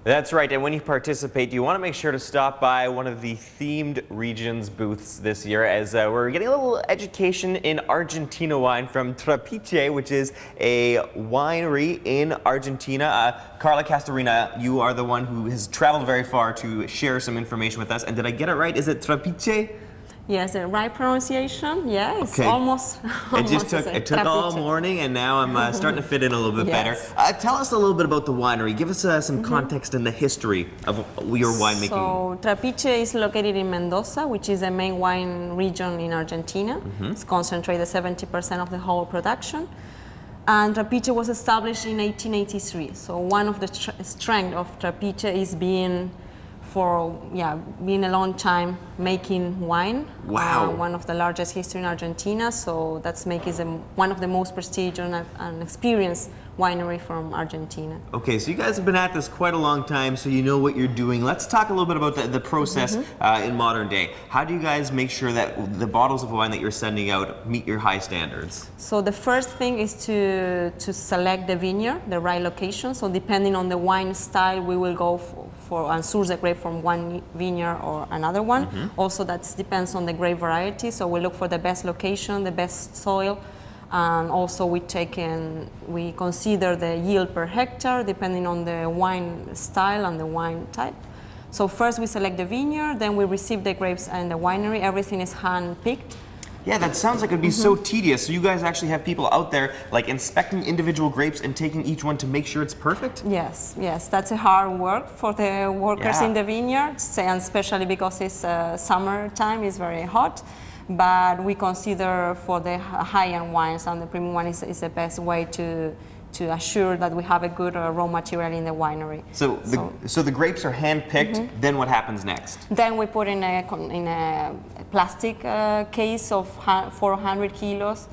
That's right, and when you participate, you want to make sure to stop by one of the themed regions booths this year, as we're getting a little education in Argentina wine from Trapiche, which is a winery in Argentina. Carla Castorina, you are the one who has traveled very far to share some information with us, and did I get it right? Is it Trapiche? Yes, the right pronunciation. Yeah, it's okay. almost. It took all morning, and now I'm starting to fit in a little bit better. Tell us a little bit about the winery. Give us some context in the history of your winemaking. So Trapiche is located in Mendoza, which is the main wine region in Argentina. It's concentrated 70% of the whole production. And Trapiche was established in 1883. So one of the strengths of Trapiche is being a long time making wine. Wow. One of the largest history in Argentina, so that's making it one of the most prestigious and experienced winery from Argentina. Okay, so you guys have been at this quite a long time, so you know what you're doing. Let's talk a little bit about the process in modern day. How do you guys make sure that the bottles of wine that you're sending out meet your high standards? So the first thing is to select the vineyard, the right location. So depending on the wine style, we will go for and source the grape from one vineyard or another one. Also, that depends on the grape variety. So we look for the best location, the best soil. And also we consider the yield per hectare depending on the wine style and the wine type. So first we select the vineyard, then we receive the grapes in the winery. Everything is hand-picked. Yeah, that sounds like it'd be so tedious. So you guys actually have people out there like inspecting individual grapes and taking each one to make sure it's perfect? Yes, yes, that's a hard work for the workers in the vineyards, and especially because it's summertime, it's very hot. But we consider for the high-end wines and the premium wine is the best way to assure that we have a good raw material in the winery. So the grapes are hand-picked, then what happens next? Then we put in a plastic case of 400 kilos.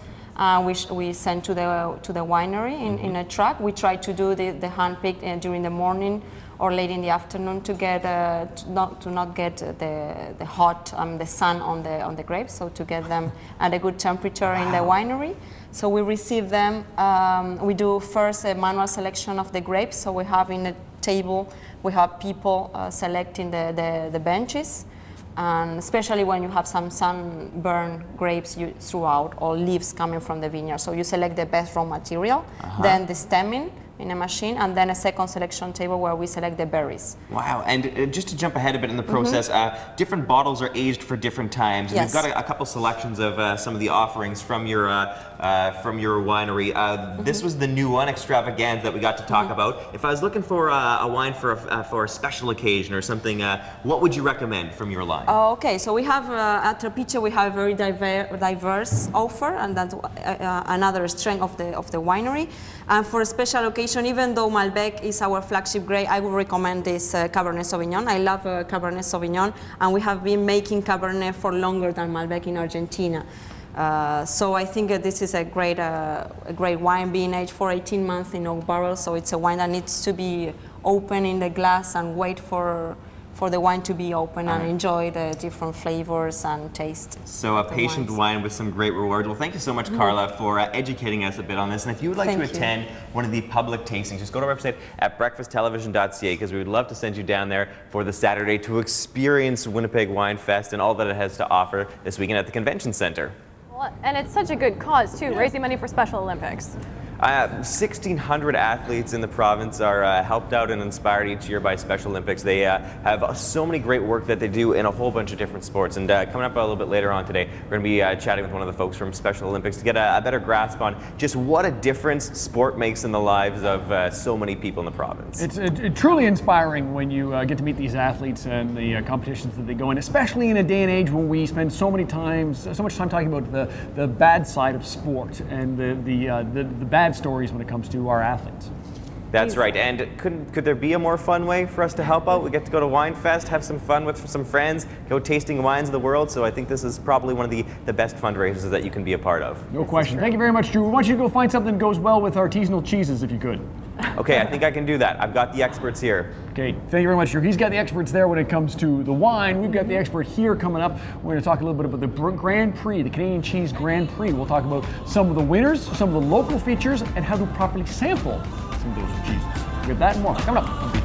We send to the winery in a truck. We try to do the hand-picked during the morning or late in the afternoon to get to not get the hot the sun on the grapes, so to get them at a good temperature in the winery. So we receive them. We do first a manual selection of the grapes. So we have in a table, we have people selecting the benches, and especially when you have some sunburned grapes throughout or leaves coming from the vineyard. So you select the best raw material, then the stemming in a machine, and then a second selection table where we select the berries. Wow, and just to jump ahead a bit in the process, different bottles are aged for different times. We've got a couple selections of some of the offerings from your winery. This was the new one, Extravaganza, that we got to talk about. If I was looking for a wine for a special occasion or something, what would you recommend from your line? Okay, so we have at Trapiche we have a very diverse offer, and that's another strength of the winery. And for a special occasion, even though Malbec is our flagship grape, I would recommend this Cabernet Sauvignon. I love Cabernet Sauvignon, and we have been making Cabernet for longer than Malbec in Argentina. So I think this is a great wine, being aged for 18 months in oak barrels. So it's a wine that needs to be open in the glass and wait for the wine to be open and enjoy the different flavors and taste. So a patient wine with some great rewards. Well, thank you so much, Carla, for educating us a bit on this. And if you would like to attend one of the public tastings, just go to our website at breakfasttelevision.ca, because we would love to send you down there for the Saturday to experience Winnipeg Wine Fest and all that it has to offer this weekend at the Convention Center. Well, and it's such a good cause, too, raising money for Special Olympics. 1,600 athletes in the province are helped out and inspired each year by Special Olympics. They have so many great work that they do in a whole bunch of different sports. And coming up a little bit later on today, we're going to be chatting with one of the folks from Special Olympics to get a better grasp on just what a difference sport makes in the lives of so many people in the province. It's truly inspiring when you get to meet these athletes and the competitions that they go in, especially in a day and age when we spend so much time talking about the bad side of sport and the bad stories when it comes to our athletes. That's right, and could there be a more fun way for us to help out? We get to go to Wine Fest, have some fun with some friends, go tasting wines of the world, so I think this is probably one of the best fundraisers that you can be a part of. No question. Thank you very much, Drew. We want you to go find something that goes well with artisanal cheeses if you could. Okay, I think I can do that. I've got the experts here. Okay, thank you very much, Drew. He's got the experts there when it comes to the wine. We've got the expert here coming up. We're going to talk a little bit about the Grand Prix, the Canadian Cheese Grand Prix. We'll talk about some of the winners, some of the local features, and how to properly sample some of those cheeses. We've got that and more coming up.